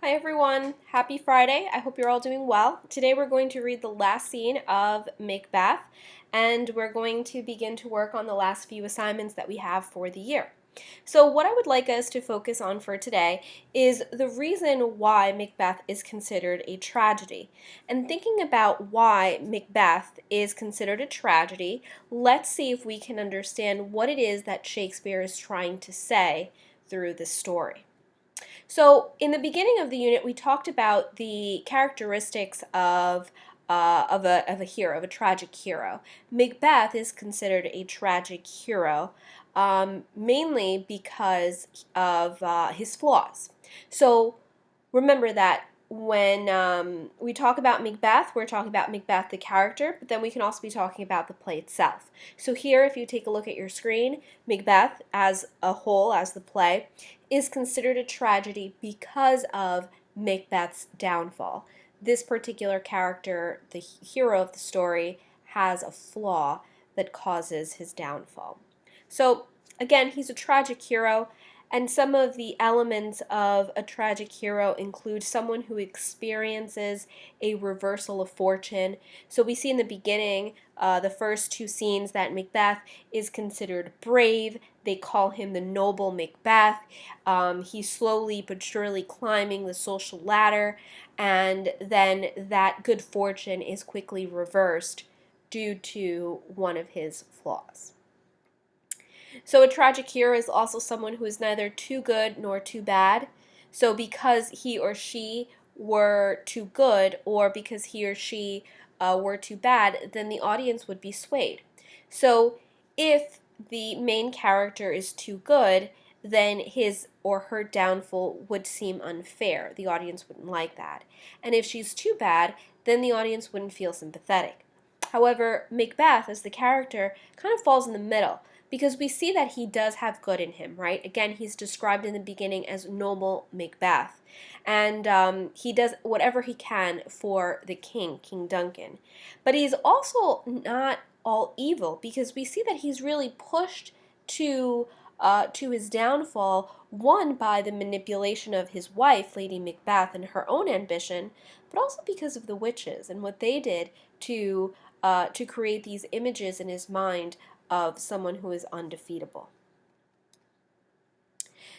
Hi everyone, happy Friday. I hope you're all doing well. Today we're going to read the last scene of Macbeth and we're going to begin to work on the last few assignments that we have for the year. So what I would like us to focus on for today is the reason why Macbeth is considered a tragedy. And thinking about why Macbeth is considered a tragedy, let's see if we can understand what it is that Shakespeare is trying to say through this story. So, in the beginning of the unit, we talked about the characteristics of a hero, of a tragic hero. Macbeth is considered a tragic hero, mainly because of his flaws. So, remember that when we talk about Macbeth, we're talking about Macbeth the character, but then we can also be talking about the play itself. So here, if you take a look at your screen, Macbeth as a whole, as the play, is considered a tragedy because of Macbeth's downfall. This particular character, the hero of the story, has a flaw that causes his downfall. So again, he's a tragic hero. And some of the elements of a tragic hero include someone who experiences a reversal of fortune. So we see in the beginning, the first two scenes, that Macbeth is considered brave. They call him the noble Macbeth. He's slowly but surely climbing the social ladder, and then that good fortune is quickly reversed due to one of his flaws. So a tragic hero is also someone who is neither too good nor too bad. So because he or she were too good or because he or she were too bad, then the audience would be swayed. So if the main character is too good, then his or her downfall would seem unfair. The audience wouldn't like that. And if she's too bad, then the audience wouldn't feel sympathetic. However, Macbeth, as the character, kind of falls in the middle because we see that he does have good in him, right? Again, he's described in the beginning as noble Macbeth. And he does whatever he can for the king, King Duncan. But he's also not all evil because we see that he's really pushed to his downfall, one by the manipulation of his wife, Lady Macbeth, and her own ambition, but also because of the witches and what they did to create these images in his mind of someone who is undefeatable.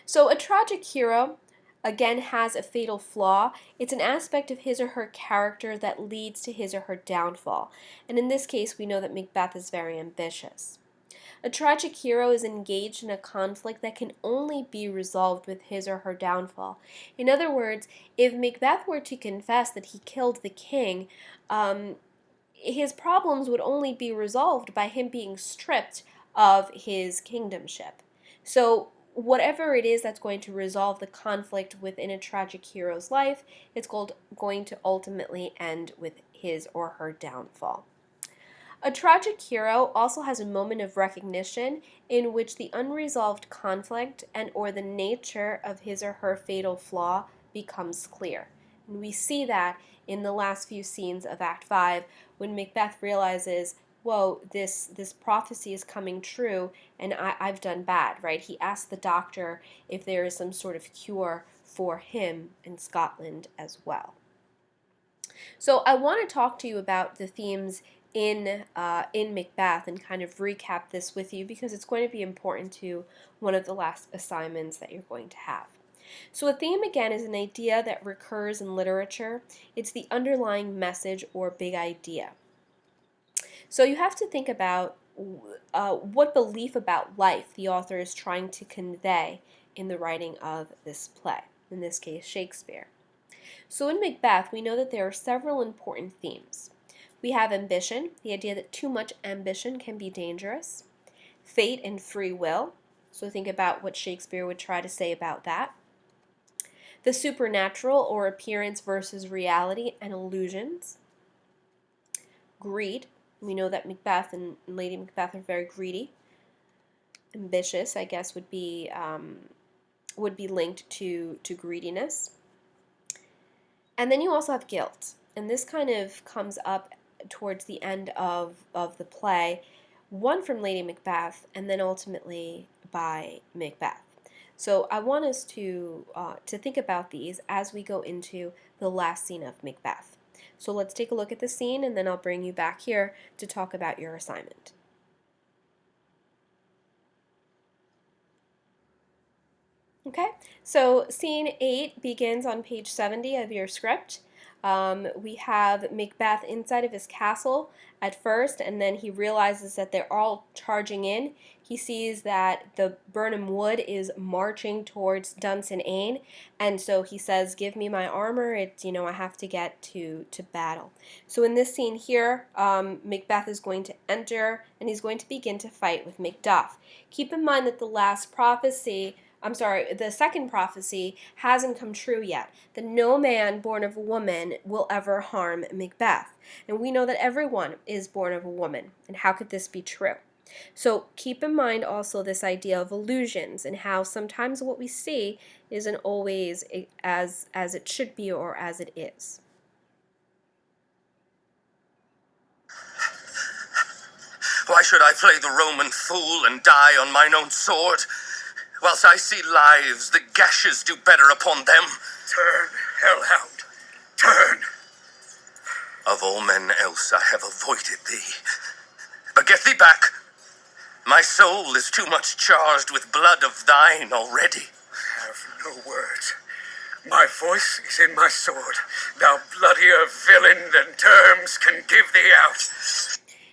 So a tragic hero, again, has a fatal flaw. It's an aspect of his or her character that leads to his or her downfall. And in this case, we know that Macbeth is very ambitious. A tragic hero is engaged in a conflict that can only be resolved with his or her downfall. In other words, if Macbeth were to confess that he killed the king, his problems would only be resolved by him being stripped of his kingdomship. So whatever it is that's going to resolve the conflict within a tragic hero's life, it's going to ultimately end with his or her downfall. A tragic hero also has a moment of recognition in which the unresolved conflict and or the nature of his or her fatal flaw becomes clear. And we see that in the last few scenes of Act 5 when Macbeth realizes, whoa, this prophecy is coming true and I've done bad, right? He asks the doctor if there is some sort of cure for him in Scotland as well. So I want to talk to you about the themes in Macbeth and kind of recap this with you because it's going to be important to one of the last assignments that you're going to have. So a theme, again, is an idea that recurs in literature. It's the underlying message or big idea. So you have to think about what belief about life the author is trying to convey in the writing of this play, in this case Shakespeare. So in Macbeth, we know that there are several important themes. We have ambition, the idea that too much ambition can be dangerous. Fate and free will, so think about what Shakespeare would try to say about that. The supernatural or appearance versus reality and illusions. Greed, we know that Macbeth and Lady Macbeth are very greedy. Ambitious, I guess, would be linked to greediness. And then you also have guilt, and this kind of comes up towards the end of the play, one from Lady Macbeth, and then ultimately by Macbeth. So I want us to think about these as we go into the last scene of Macbeth. So let's take a look at the scene, and then I'll bring you back here to talk about your assignment. Okay, so scene 8 begins on page 70 of your script. We have Macbeth inside of his castle at first, and then he realizes that they're all charging in. He sees that the Birnam Wood is marching towards Dunsinane, and so he says, "Give me my armor. I have to get to battle." So in this scene here, Macbeth is going to enter, and he's going to begin to fight with Macduff. Keep in mind that the second prophecy hasn't come true yet, that no man born of a woman will ever harm Macbeth. And we know that everyone is born of a woman. And how could this be true? So keep in mind also this idea of illusions and how sometimes what we see isn't always as it should be or as it is. Why should I play the Roman fool and die on mine own sword? Whilst I see lives, the gashes do better upon them. Turn, hellhound, turn. Of all men else I have avoided thee. But get thee back. My soul is too much charged with blood of thine already. I have no words. My voice is in my sword. Thou bloodier villain than terms can give thee out.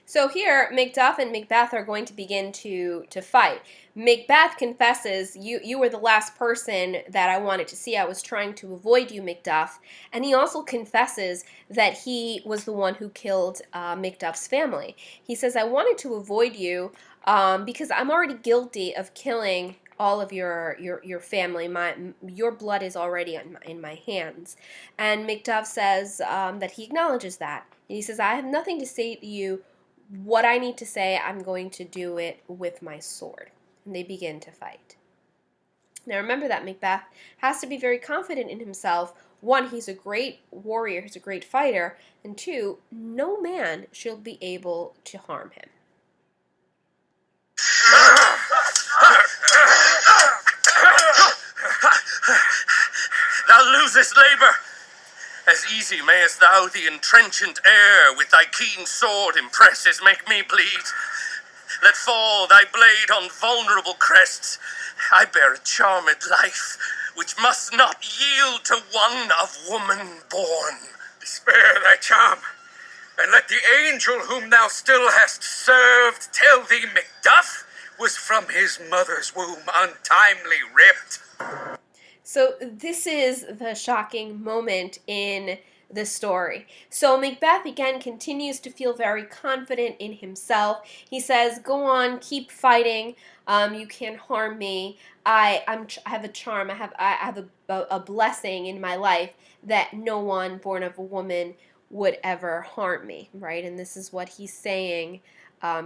So here, Macduff and Macbeth are going to begin to fight. Macbeth confesses, you were the last person that I wanted to see. I was trying to avoid you, Macduff. And he also confesses that he was the one who killed Macduff's family. He says, I wanted to avoid you because I'm already guilty of killing all of your family. Your blood is already in my hands. And Macduff says that he acknowledges that. And he says, I have nothing to say to you. What I need to say, I'm going to do it with my sword. And they begin to fight. Now remember that Macbeth has to be very confident in himself. One, he's a great warrior, he's a great fighter. And two, no man shall be able to harm him. Thou losest labor. As easy mayest thou the entrenchant air with thy keen sword impress as make me bleed. Let fall thy blade on vulnerable crests. I bear a charmed life, which must not yield to one of woman born. Spare thy charm, and let the angel whom thou still hast served tell thee Macduff was from his mother's womb untimely ripped. So this is the shocking moment in the story. So Macbeth again continues to feel very confident in himself. He says, "Go on, keep fighting. You can't harm me. I have a charm. I have a blessing in my life that no one born of a woman would ever harm me." Right, and this is what he's saying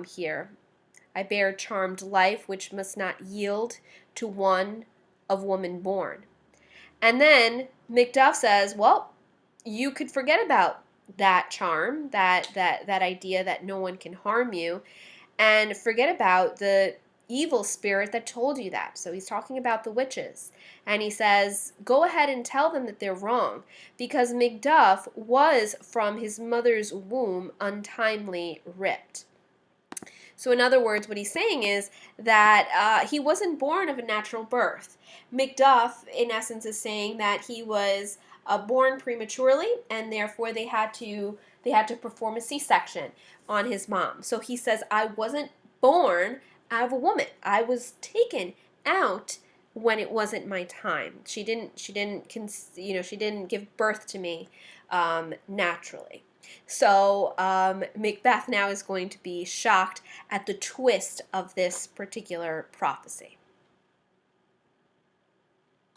here. I bear a charmed life which must not yield to one of woman born. And then Macduff says, well, you could forget about that charm, that idea that no one can harm you, and forget about the evil spirit that told you that. So he's talking about the witches. And he says, go ahead and tell them that they're wrong, because Macduff was from his mother's womb untimely ripped. So in other words, what he's saying is that he wasn't born of a natural birth. Macduff, in essence, is saying that he was born prematurely, and therefore they had to perform a C-section on his mom. So he says, I wasn't born out of a woman. I was taken out when it wasn't my time. She didn't give birth to me naturally. So Macbeth now is going to be shocked at the twist of this particular prophecy.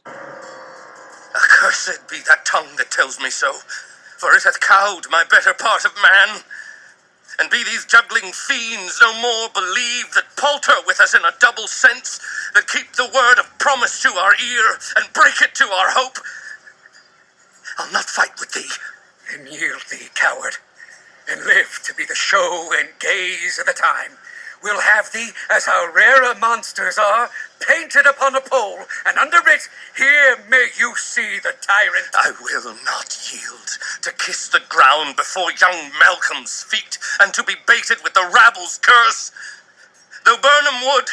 Accursed be that tongue that tells me so, for it hath cowed my better part of man. And be these juggling fiends no more believe that palter with us in a double sense, that keep the word of promise to our ear and break it to our hope. I'll not fight with thee. Then yield thee, coward, and live to be the show and gaze of the time, we'll have thee, as our rarer monsters are, painted upon a pole, and under it, here may you see the tyrant. I will not yield to kiss the ground before young Malcolm's feet, and to be baited with the rabble's curse. Though Burnham Wood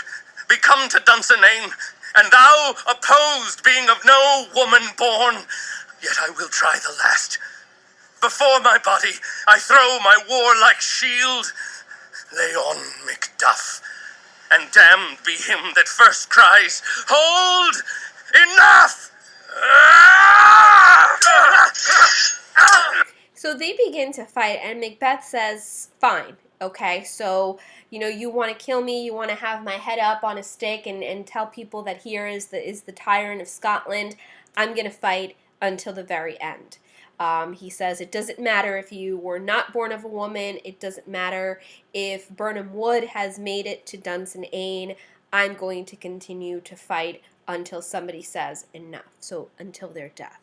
be come to Dunsinane, and thou opposed, being of no woman born, yet I will try the last. Before my body I throw my warlike shield. Lay on, Macduff, and damned be him that first cries, "Hold! Enough!" So they begin to fight, and Macbeth says, fine, okay, so, you want to kill me, you want to have my head up on a stick and tell people that here is the tyrant of Scotland. I'm going to fight until the very end. He says it doesn't matter if you were not born of a woman. It doesn't matter if Burnham Wood has made it to Dunsinane. I'm going to continue to fight until somebody says enough. So until their death.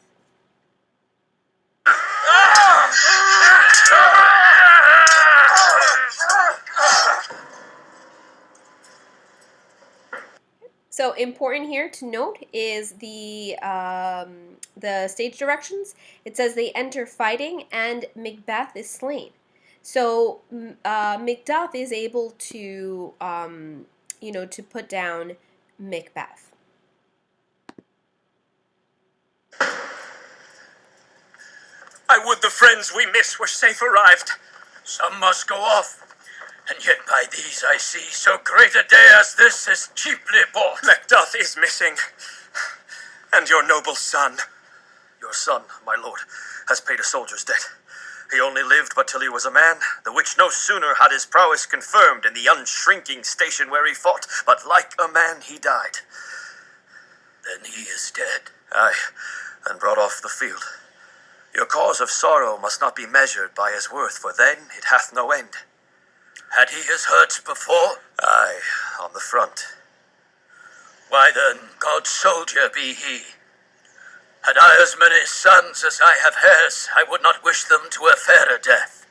So important here to note is the stage directions. It says they enter fighting and Macbeth is slain. So Macduff is able to to put down Macbeth. I would the friends we miss were safe arrived. Some must go off, and yet by these I see so great a day as this is cheaply bought. Macduff is missing, and your noble son. Your son, my lord, has paid a soldier's debt. He only lived but till he was a man, the which no sooner had his prowess confirmed in the unshrinking station where he fought, but like a man he died. Then he is dead. Aye, and brought off the field. Your cause of sorrow must not be measured by his worth, for then it hath no end. Had he his hurts before? Aye, on the front. Why then, God's soldier be he. Had I as many sons as I have heirs, I would not wish them to a fairer death.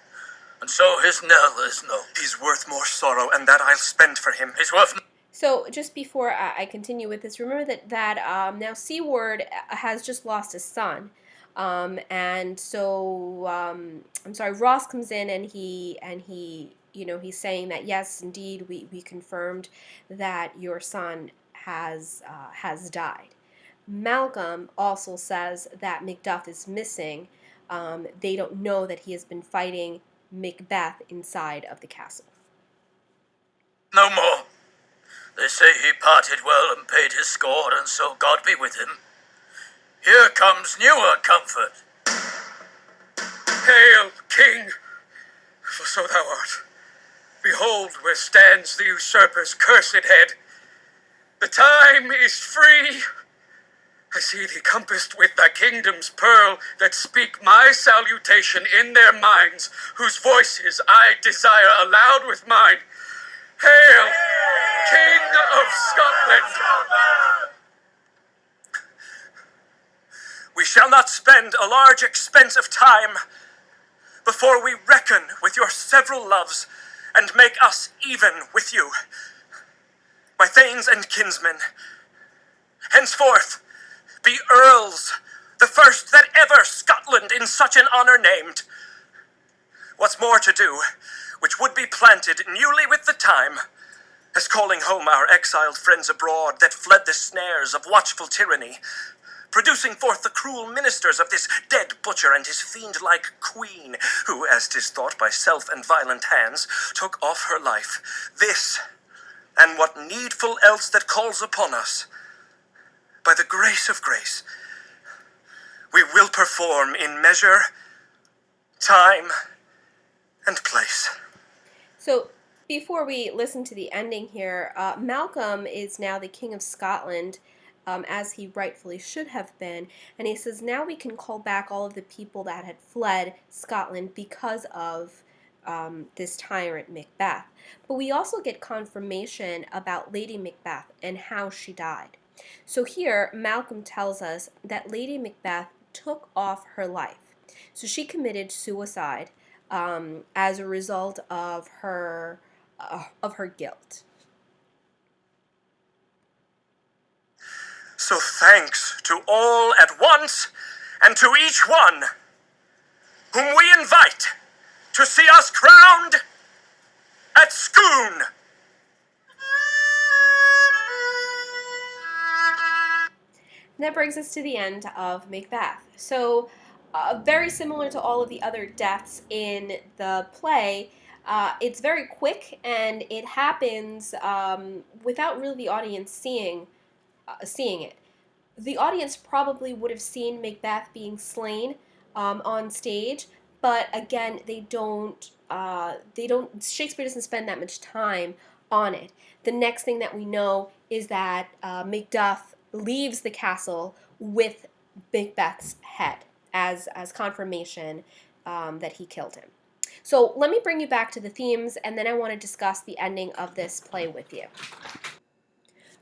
And so his knell is known. He's worth more sorrow, and that I'll spend for him. He's worth... So just before I continue with this, remember that now Seaward has just lost his son. And so I'm sorry, Ross comes in and he he's saying that yes, indeed, we confirmed that your son has died. Malcolm also says that Macduff is missing. They don't know that he has been fighting Macbeth inside of the castle. No more. They say he parted well and paid his score, and so God be with him. Here comes newer comfort. Hail, King, for so thou art. Behold where stands the usurper's cursed head. The time is free. I see thee compassed with thy kingdom's pearl, that speak my salutation in their minds, whose voices I desire aloud with mine. Hail, King of Scotland! We shall not spend a large expense of time before we reckon with your several loves and make us even with you, my thanes and kinsmen. Henceforth, be earls, the first that ever Scotland in such an honor named. What's more to do, which would be planted newly with the time, as calling home our exiled friends abroad that fled the snares of watchful tyranny, producing forth the cruel ministers of this dead butcher and his fiend-like queen, who, as 'tis thought by self and violent hands, took off her life. This, and what needful else that calls upon us, by the grace of grace, we will perform in measure, time, and place. So before we listen to the ending here, Malcolm is now the King of Scotland, as he rightfully should have been, and he says now we can call back all of the people that had fled Scotland because of this tyrant Macbeth. But we also get confirmation about Lady Macbeth and how she died. So here, Malcolm tells us that Lady Macbeth took off her life. So she committed suicide as a result of her her guilt. So thanks to all at once, and to each one whom we invite to see us crowned at Scone. And that brings us to the end of Macbeth. So, very similar to all of the other deaths in the play, it's very quick and it happens without really the audience seeing it. The audience probably would have seen Macbeth being slain on stage, but again, they don't. Shakespeare doesn't spend that much time on it. The next thing that we know is that Macduff leaves the castle with Macbeth's head as confirmation that he killed him. So let me bring you back to the themes, and then I want to discuss the ending of this play with you.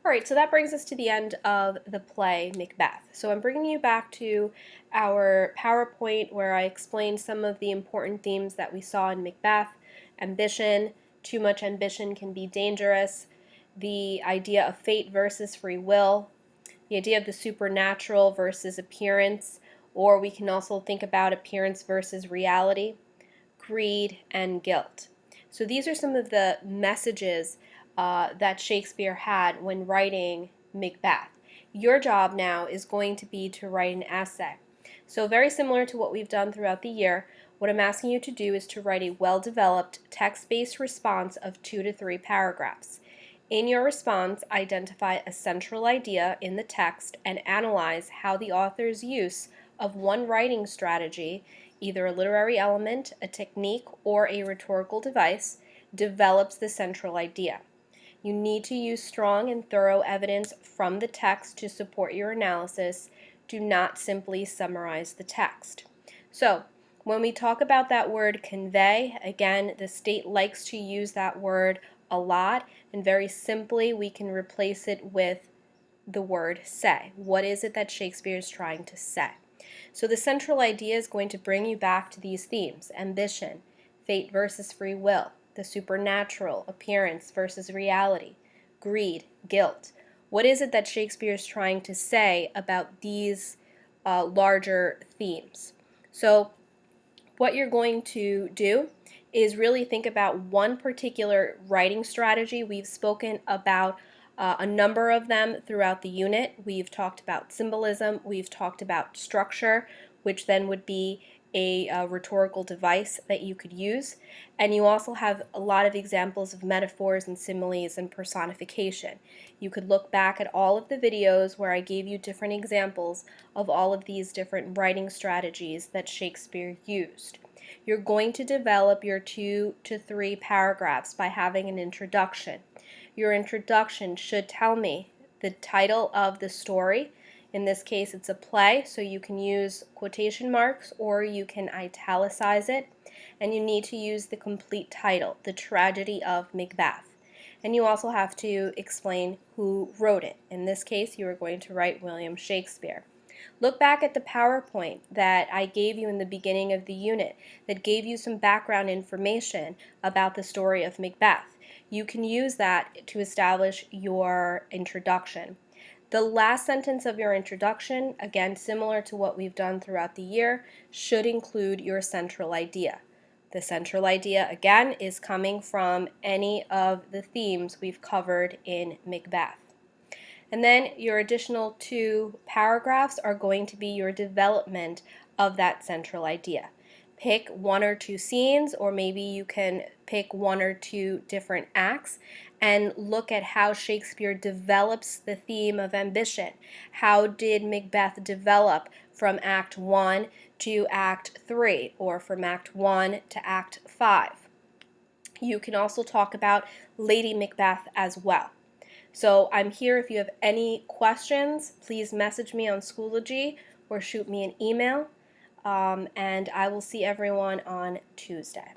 All right, so that brings us to the end of the play Macbeth. So I'm bringing you back to our PowerPoint where I explained some of the important themes that we saw in Macbeth. Ambition, too much ambition can be dangerous. The idea of fate versus free will. The idea of the supernatural versus appearance, or we can also think about appearance versus reality. Greed and guilt. So these are some of the messages that Shakespeare had when writing Macbeth. Your job now is going to be to write an essay. So very similar to what we've done throughout the year, what I'm asking you to do is to write a well-developed text-based response of 2 to 3 paragraphs. In your response, identify a central idea in the text and analyze how the author's use of one writing strategy, either a literary element, a technique, or a rhetorical device, develops the central idea. You need to use strong and thorough evidence from the text to support your analysis. Do not simply summarize the text. So, when we talk about that word convey, again, the state likes to use that word a lot, and very simply we can replace it with the word say. What is it that Shakespeare is trying to say? So the central idea is going to bring you back to these themes: ambition, fate versus free will, the supernatural, appearance versus reality, greed, guilt. What is it that Shakespeare is trying to say about these larger themes? So what you're going to do is really think about one particular writing strategy. We've spoken about a number of them throughout the unit. We've talked about symbolism, we've talked about structure, which then would be a rhetorical device that you could use. And you also have a lot of examples of metaphors and similes and personification. You could look back at all of the videos where I gave you different examples of all of these different writing strategies that Shakespeare used. You're going to develop your 2 to 3 paragraphs by having an introduction. Your introduction should tell me the title of the story. In this case, it's a play, so you can use quotation marks or you can italicize it. And you need to use the complete title, The Tragedy of Macbeth. And you also have to explain who wrote it. In this case, you are going to write William Shakespeare. Look back at the PowerPoint that I gave you in the beginning of the unit that gave you some background information about the story of Macbeth. You can use that to establish your introduction. The last sentence of your introduction, again similar to what we've done throughout the year, should include your central idea. The central idea, again, is coming from any of the themes we've covered in Macbeth. And then your additional 2 paragraphs are going to be your development of that central idea. Pick 1 or 2 scenes, or maybe you can pick 1 or 2 different acts and look at how Shakespeare develops the theme of ambition. How did Macbeth develop from Act 1 to Act 3, or from Act 1 to Act 5? You can also talk about Lady Macbeth as well. So I'm here if you have any questions. Please message me on Schoology or shoot me an email. And I will see everyone on Tuesday.